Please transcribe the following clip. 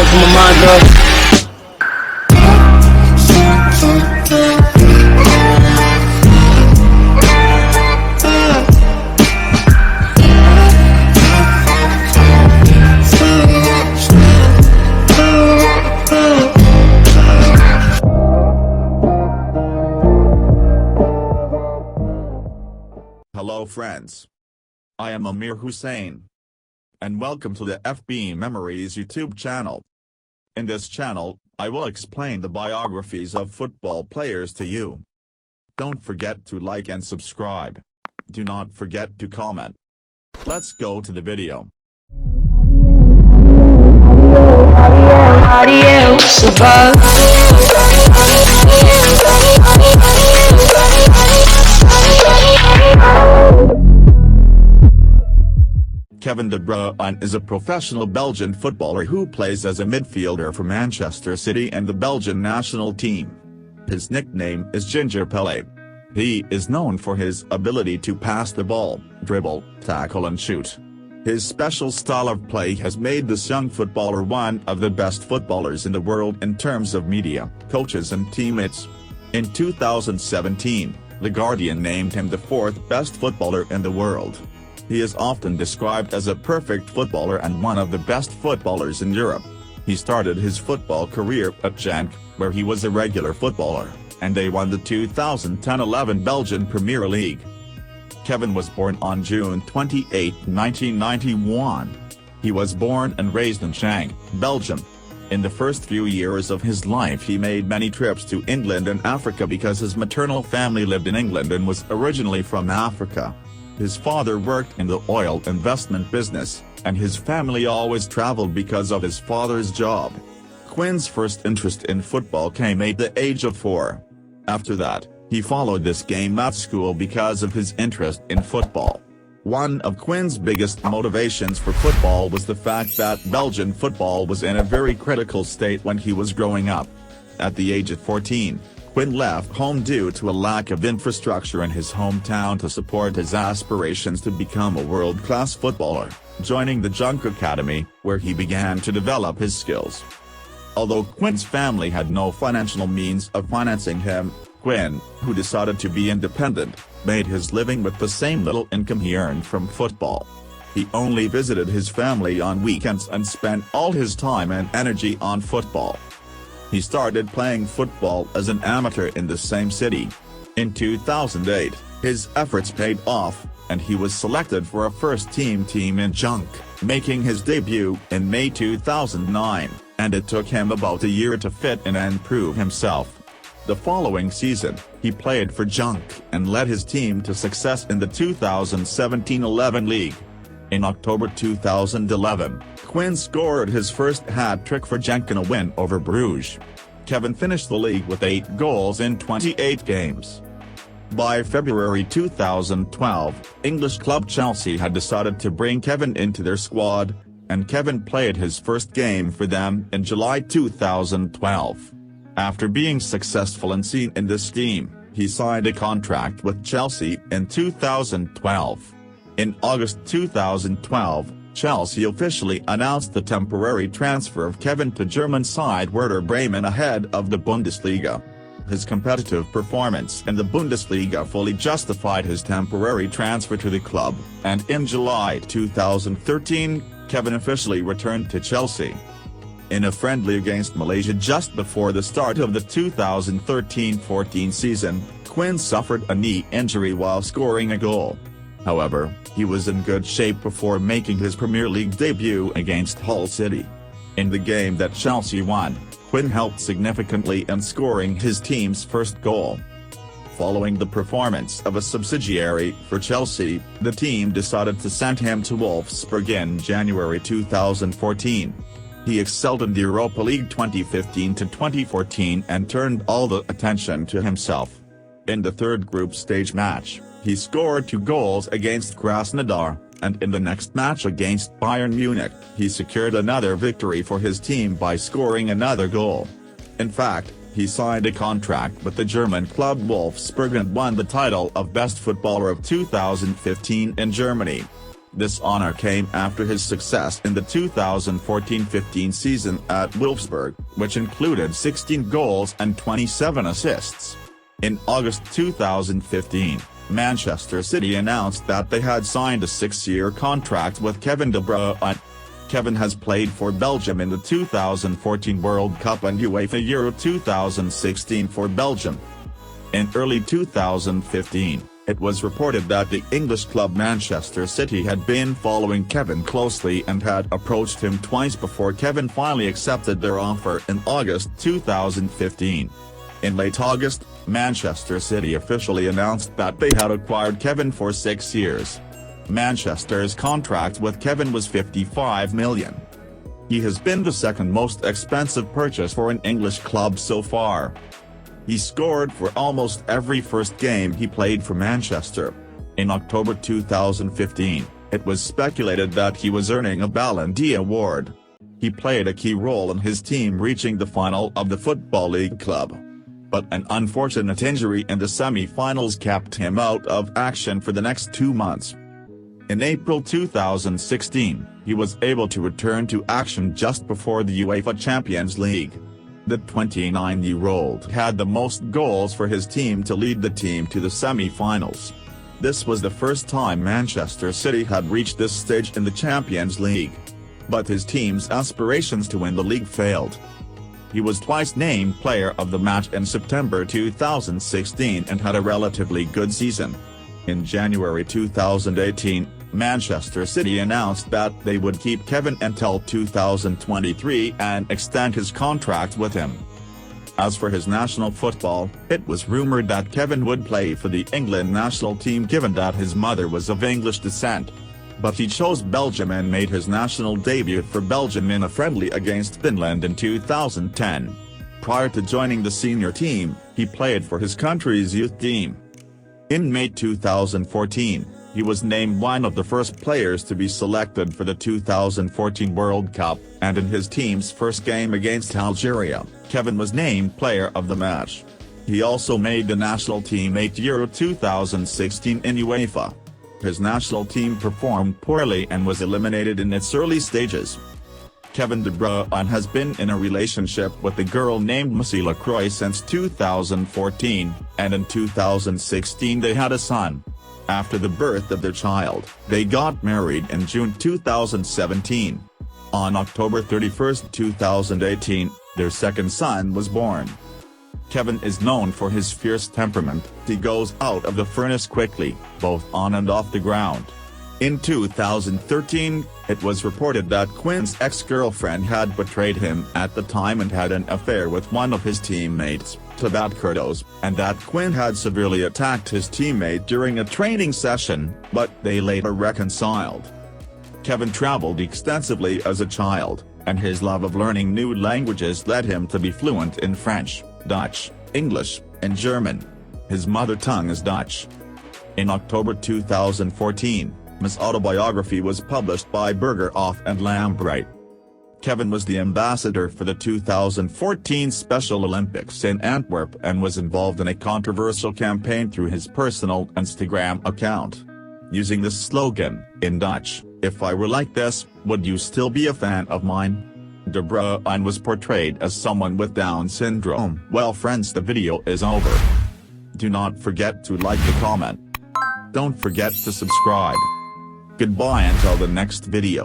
going through my mind, girl. Hello friends. I am Amir Hussein. And welcome to the FB Memories YouTube channel. In this channel, I will explain the biographies of football players to you. Don't forget to like and subscribe. Do not forget to comment. Let's go to the video. Kevin De Bruyne is a professional Belgian footballer who plays as a midfielder for Manchester City and the Belgian national team. His nickname is Ginger Pelé. He is known for his ability to pass the ball, dribble, tackle and shoot. His special style of play has made this young footballer one of the best footballers in the world in terms of media, coaches and teammates. In 2017, The Guardian named him the fourth best footballer in the world. He is often described as a perfect footballer and one of the best footballers in Europe. He started his football career at Genk, where he was a regular footballer, and they won the 2010-11 Belgian Premier League. Kevin was born on June 28, 1991. He was born and raised in Genk, Belgium. In the first few years of his life he made many trips to England and Africa because his maternal family lived in England and was originally from Africa. His father worked in the oil investment business, and his family always traveled because of his father's job. Quinn's first interest in football came at the age of 4. After that, he followed this game at school because of his interest in football. One of Quinn's biggest motivations for football was the fact that Belgian football was in a very critical state when he was growing up. At the age of 14, Quinn left home due to a lack of infrastructure in his hometown to support his aspirations to become a world-class footballer, joining the Genk Academy, where he began to develop his skills. Although Quinn's family had no financial means of financing him, Quinn, who decided to be independent, made his living with the same little income he earned from football. He only visited his family on weekends and spent all his time and energy on football. He started playing football as an amateur in the same city. In 2008, his efforts paid off, and he was selected for a first-team team in Genk, making his debut in May 2009, and it took him about a year to fit in and prove himself. The following season, he played for Genk and led his team to success in the 2017-11 league. In October 2011, Quinn scored his first hat-trick for Genk in a win over Bruges. Kevin finished the league with 8 goals in 28 games. By February 2012, English club Chelsea had decided to bring Kevin into their squad, and Kevin played his first game for them in July 2012. After being successful and seen in this team, he signed a contract with Chelsea in 2012. In August 2012, Chelsea officially announced the temporary transfer of Kevin to German side Werder Bremen ahead of the Bundesliga. His competitive performance in the Bundesliga fully justified his temporary transfer to the club, and in July 2013, Kevin officially returned to Chelsea. In a friendly against Malaysia just before the start of the 2013-14 season, Quinn suffered a knee injury while scoring a goal. However, he was in good shape before making his Premier League debut against Hull City. In the game that Chelsea won, Quinn helped significantly in scoring his team's first goal. Following the performance of a subsidiary for Chelsea, the team decided to send him to Wolfsburg in January 2014. He excelled in the Europa League 2015-2014 and turned all the attention to himself. In the third group stage match, he scored 2 goals against Krasnodar, and in the next match against Bayern Munich, he secured another victory for his team by scoring another goal. In fact, he signed a contract with the German club Wolfsburg and won the title of Best Footballer of 2015 in Germany. This honor came after his success in the 2014-15 season at Wolfsburg, which included 16 goals and 27 assists. In August 2015, Manchester City announced that they had signed a 6-year contract with Kevin De Bruyne. Kevin has played for Belgium in the 2014 World Cup and UEFA Euro 2016 for Belgium. In early 2015, it was reported that the English club Manchester City had been following Kevin closely and had approached him twice before Kevin finally accepted their offer in August 2015. In late August, Manchester City officially announced that they had acquired Kevin for 6 years. Manchester's contract with Kevin was £55 million. He has been the second most expensive purchase for an English club so far. He scored for almost every first game he played for Manchester. In October 2015, it was speculated that he was earning a Ballon d'Or award. He played a key role in his team reaching the final of the Football League club. But an unfortunate injury in the semi-finals kept him out of action for the next 2 months. In April 2016, he was able to return to action just before the UEFA Champions League. The 29-year-old had the most goals for his team to lead the team to the semi-finals. This was the first time Manchester City had reached this stage in the Champions League. But his team's aspirations to win the league failed. He was twice named Player of the Match in September 2016 and had a relatively good season. In January 2018, Manchester City announced that they would keep Kevin until 2023 and extend his contract with him. As for his national football, it was rumored that Kevin would play for the England national team given that his mother was of English descent. But he chose Belgium and made his national debut for Belgium in a friendly against Finland in 2010. Prior to joining the senior team, he played for his country's youth team. In May 2014, he was named one of the first players to be selected for the 2014 World Cup, and in his team's first game against Algeria, Kevin was named Player of the Match. He also made the national team at Euro 2016 in UEFA. His national team performed poorly and was eliminated in its early stages. Kevin De Bruyne has been in a relationship with a girl named Missy Lacroix since 2014, and in 2016 they had a son. After the birth of their child, they got married in June 2017. On October 31, 2018, their second son was born. Kevin is known for his fierce temperament. He goes out of the furnace quickly, both on and off the ground. In 2013, it was reported that Quinn's ex-girlfriend had betrayed him at the time and had an affair with one of his teammates, Tabat Kurdos, and that Quinn had severely attacked his teammate during a training session, but they later reconciled. Kevin traveled extensively as a child, and his love of learning new languages led him to be fluent in French, Dutch, English, and German. His mother tongue is Dutch. In October 2014, his autobiography was published by Biography and Lambright. Kevin was the ambassador for the 2014 Special Olympics in Antwerp and was involved in a controversial campaign through his personal Instagram account. Using the slogan, in Dutch, "If I were like this, would you still be a fan of mine?" De Bruyne was portrayed as someone with Down syndrome. Well friends, the video is over. Do not forget to like the comment. Don't forget to subscribe. Goodbye until the next video.